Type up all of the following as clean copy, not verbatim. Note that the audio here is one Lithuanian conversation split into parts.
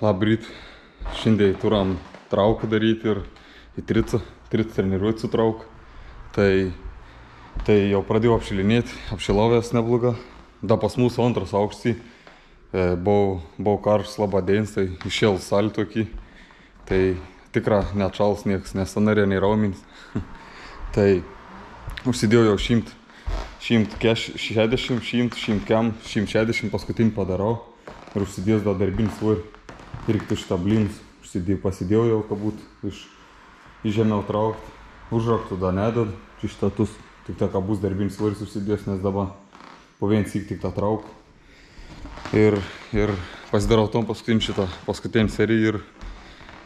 labryt. Šiandien turam trauką daryti ir į tricą treniruoti su trauką. Tai jau pradėjau apšilinėti, apšilovęs nebloga. Da pas mūsų antras aukštį. Buvau karštas labą dieną, tai išėl salį tokį. Tai tikra neatšals nieks, nesanarė, nei raumenys. Tai užsidėjau jau 160 paskutinį padarau. Ir užsidėjęs dar darbinį svorį. Reiktų šitą blinus pasidėjau jau, kad būtų iš žemiau traukti. Užraktų dar nedad. Šitatus tik ta, kad bus darbinis svoris užsidėjęs, nes dabar po vien syk tik tą trauk. Ir pasidarau tom paskutinį seriją ir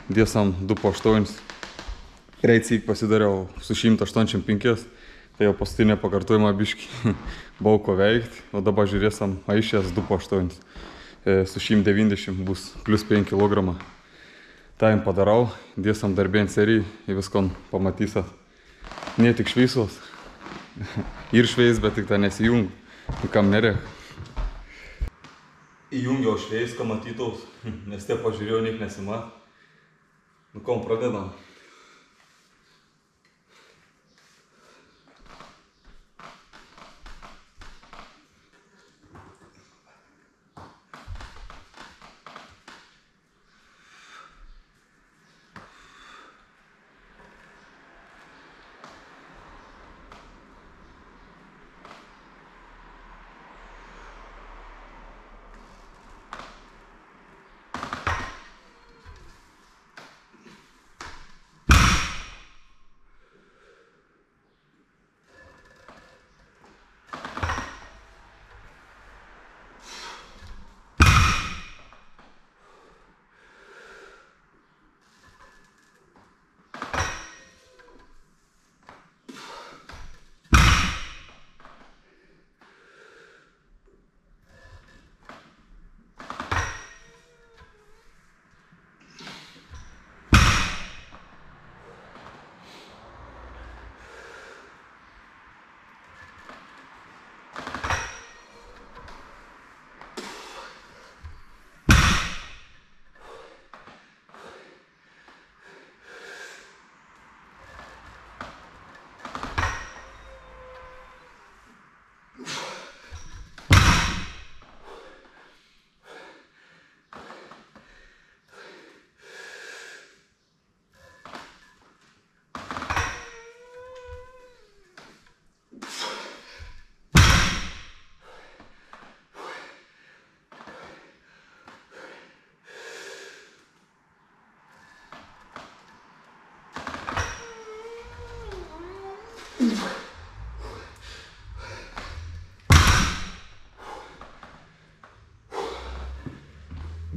dėsam 2 po 8. Reit syk pasidariau su 185. Tai jau paskutinė pakartojimą biškį buvau ko veikti. O dabar žiūrėsam aišės 2 po 8. Su 190 bus plus 5 kg. Tai jam padarau, dėsam darbinį seriją ir viskon pamatysit. Ne tik šviesos. Ir šveis, bet tik tą nesijung. Kam nereik. Įjungiau šveis, kad matytaus, nes te pažiūrėjau, niek nesimat. Nu kom pradedam.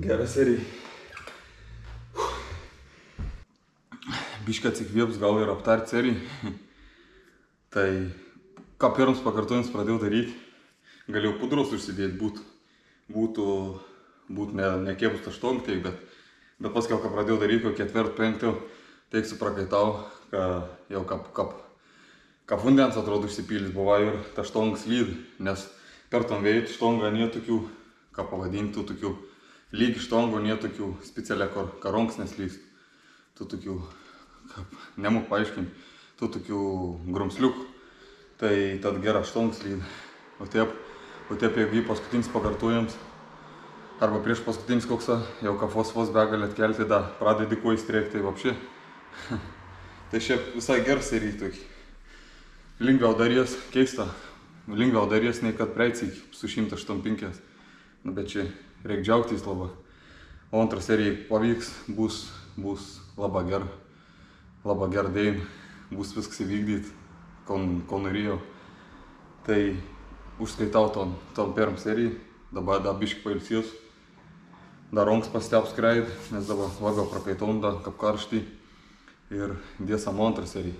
Gera serija. Biškį atsikvėps, gal ir aptart seriją. Tai ką pirms pakartojams pradėjau daryti, galėjau pudros užsidėti, būtų nekėpus tą štongą teik, bet paskiau, ką pradėjau daryti, ko 4-5, teik suprakaitau, kad jau kaip vandens atrodo užsipylys buvo ir ta štongas lydi, nes per tom vėjų štongą nėra tokių, ką pavadinti, tokių lygi štongų, nėra tokių specialiai, kad ronks neslyst. Tu tokių, nemok paaiškinti, tu tokių grumsliukų. Tai tad gera štongas lydi. O taip, jeigu jį paskutinis pakartojams, arba prieš paskutinis koksą, jau ką vos begalė atkelti, da pradedi ko įstrėkti, tai vapšė. Tai šiaip visai geras serija tokį. Lengviau darės, keista, lengviau darės nei kad preicik su 185. Nu, bet čia reikia džiaugtis labai. O antra serija pavyks, bus labai gera dėjim, bus viskas įvykdyti, ko norėjau. Tai užskaitau tom pirmą seriją, dabar da biškį pailsės. Dar ronks pasitep skraid, nes dabar labiau prakaitom, da kaip karštį. Ir dėsam antrą seriją.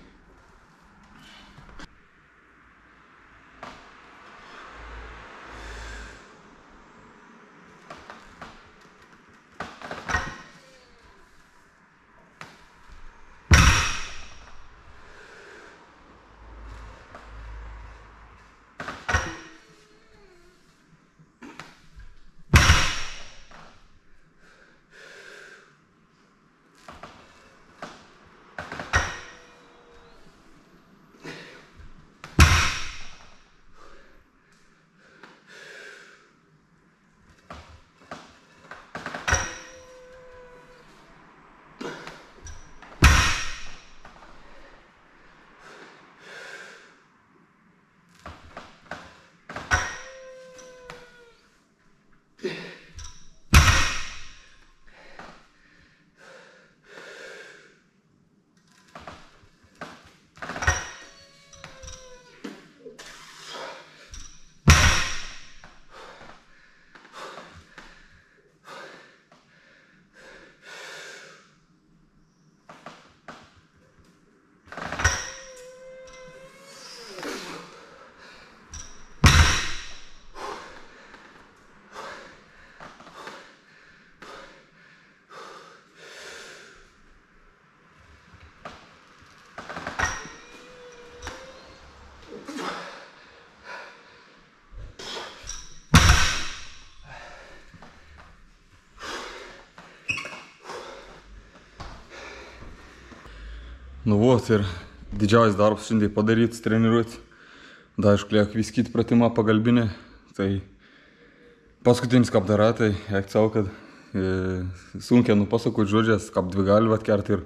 Nu vos ir didžiausias darbas šiandien padarytas treniruoti. Da, aišku, liek vis kiti pratimą pagalbinė. Tai paskutinis kap dara, tai eik savo, kad sunkiai nupasakot žodžias, kap dvi galvą atkert ir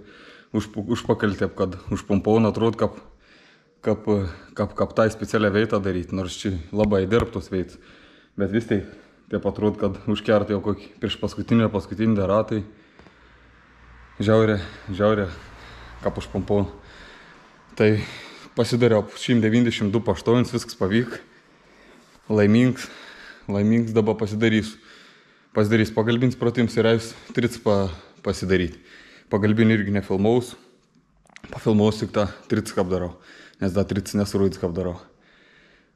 užpakalti, kad užpumpau, atrodo, kap tai specialią veitą daryti, nors čia labai dirbtus veitas. Bet vis tai taip atrodo, kad užkert jau kokį prieš paskutinį darą, tai žiaurė, kap užpumpau. Tai pasidariau 192 paštovinis, viskas pavyk. Laimingas dabar pasidarys pagalbinis pratims ir eis tric pasidaryti. Pagalbinį irgi nefilmaus. Pafilmaus tik tą tric kap darau, nes da tric nesurūdis kap darau.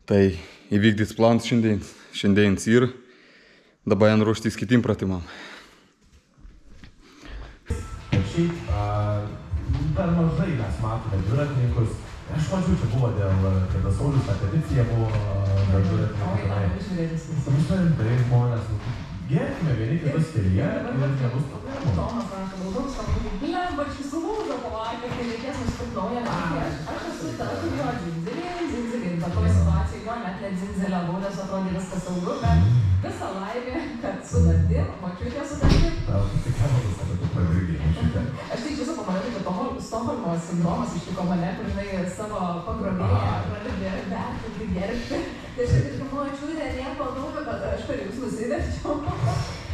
Tai įvykdys planas šiandien ir dabar jam ruoštis kitim pratimam. Per mažai mes matome dviratininkus. Aš mačiau, čia buvo kada Saulius tą peticiją buvo dėl dviratininkų. Tai žmonės, gerbkime vieni kitus kelyje ir nebus problemų. Tomas ranka naudos, lembačkis sulūžo po vakar, kai reikės nusipirkti naują vakį. Aš esu ta, kur jo dzinzelė, bet toj situacijai jo net dzinzelė buvo, nes atrodė viskas saugu, bet visa laimė, kad sutartim, mačiutė sutartim. Tai ką matus, kad tu pravirgiai, mačiutė? Aš tik visą pamanau, kad Stokholmo sindromas ištiko mane, kur jinai savo pagrobėją pradėjo vertinti, gerbti. Tai aš tik mačiutė, nieko daug, bet aš per jūs nusiverčiau.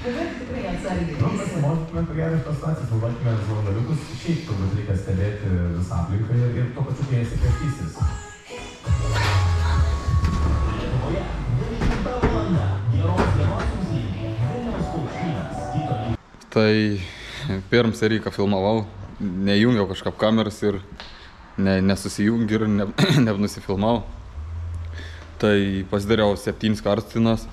Bet tikrai atsargiai. Pasimokytume pagerinti tos situacijas, naudokime zonaliukus. Šiaip turbūt reikia stebėti visą aplinką ir tuo pačiu kai nesikartysis. Lietuvoje 10 valanda. Geros dienos jums linki Vilniaus Paukštynas. Tai pirm seriją, ką filmavau, nejungiau kažkaip kameras ir nesusijungi ir nenusifilmavau. Tai pasidariau 7 karstinas.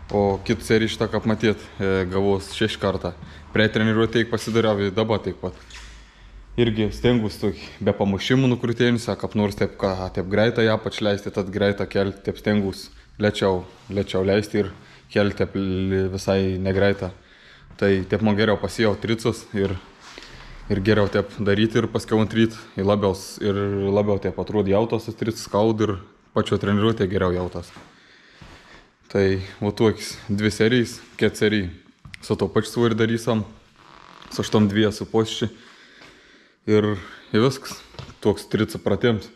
O kitų serijų šitą, kaip matyt, gavau 6 kartą. Prie treniruotę pasidariau ir dabar taip pat. Irgi stengus be pamušimų nukrutėjusią, kaip nors taip greitą ją pač leisti, tad greitą kelti, taip stengus lėčiau leisti ir kelti taip visai negreitą. Tai taip man geriau pasijau tricus ir geriau taip daryti ir paskiau antryt ir labiau taip atrodo jautos tricus skaud ir pačio treniruotė geriau jautos. Tai va tokius 2 serijas, 4 serijai su to pačiu svorį darysam, su 8-2 su posčiai ir viskas, toks tricų pratims.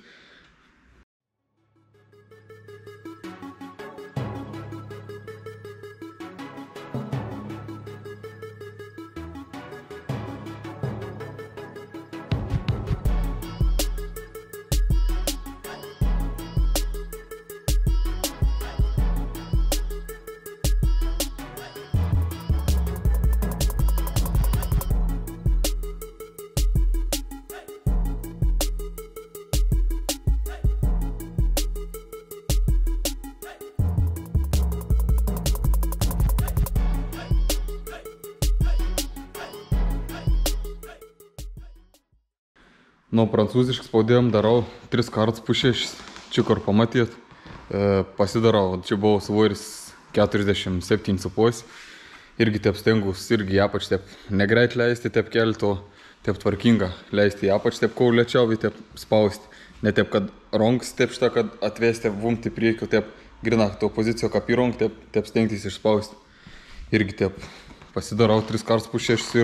Nu, prancūziškai spaudėjom darau 3 kartus po 6, čia kur pamatėt, pasidarau, čia buvo svoris 47,5, irgi taip stengus, irgi apač taip negreit leisti, taip kelti, taip tvarkinga leisti apač, taip kol lėčiau, taip spausti, ne taip, kad ronks, taip šitą, kad atvesti vumti priekį, taip grina to poziciją, kaip į ronk, taip stengtis išspausti, irgi taip pasidarau 3 kartus po 6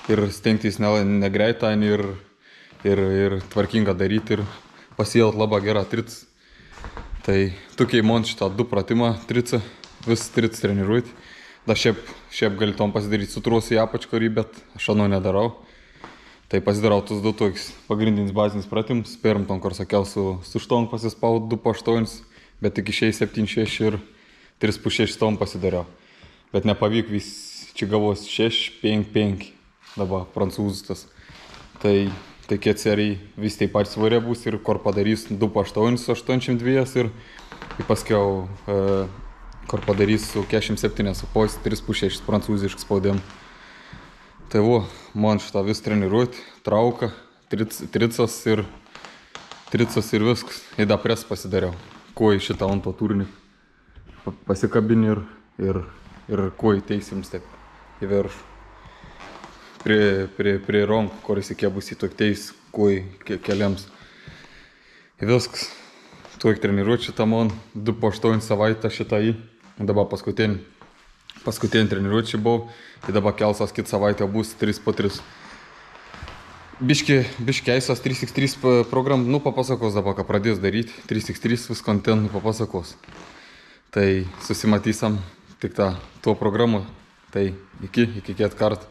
ir stengtis negreitą ir tvarkingą daryti ir pasijelt labai gerą tricą. Tai tokiai man šitą 2 pratimą tricą, vis tricą treniruoti. Da šiaip galėtum pasidaryti su trusi į apačkorį, bet aš ano nedarau. Tai pasidarau tus 2 tokius pagrindinis bazinis pratimus. Pirm tom, kur sakiau, su štong pasispaud 2 po 8, bet tik išėjai 7-6 ir 3 po 6 tom pasidariau. Bet nepavyk, vis čia gavos 6-5-5. Dabar prancūzas tas. Tai kiek serijai vis taip pat svarė bus ir kur padarys 2 po 8 su 82 ir paskiau kur padarys su 47 su 3 po 6 prancūziškas spaudėm. Tai man šitą vis treniruoti, trauka, tricas ir viskas. Ir da pres pasidariau. Kojai šitą ant to turinį pasikabini ir kojai teisims taip į viršų. prie Rom, kuris įkėbus į tokteis, kui keliams. Viskas. Tuoj treniruočių tamon, 2 po 8 savaitę šitą į. Dabar paskutinį treniruočių buvau. Ir dabar kelsas kitą savaitę bus 3 po 3. Biški eisas 3x3 program, papasakos dabar, ką pradės daryti. 3x3 vis kontent, papasakos. Tai susimatysam tik tuo programu. Tai iki kiek kart.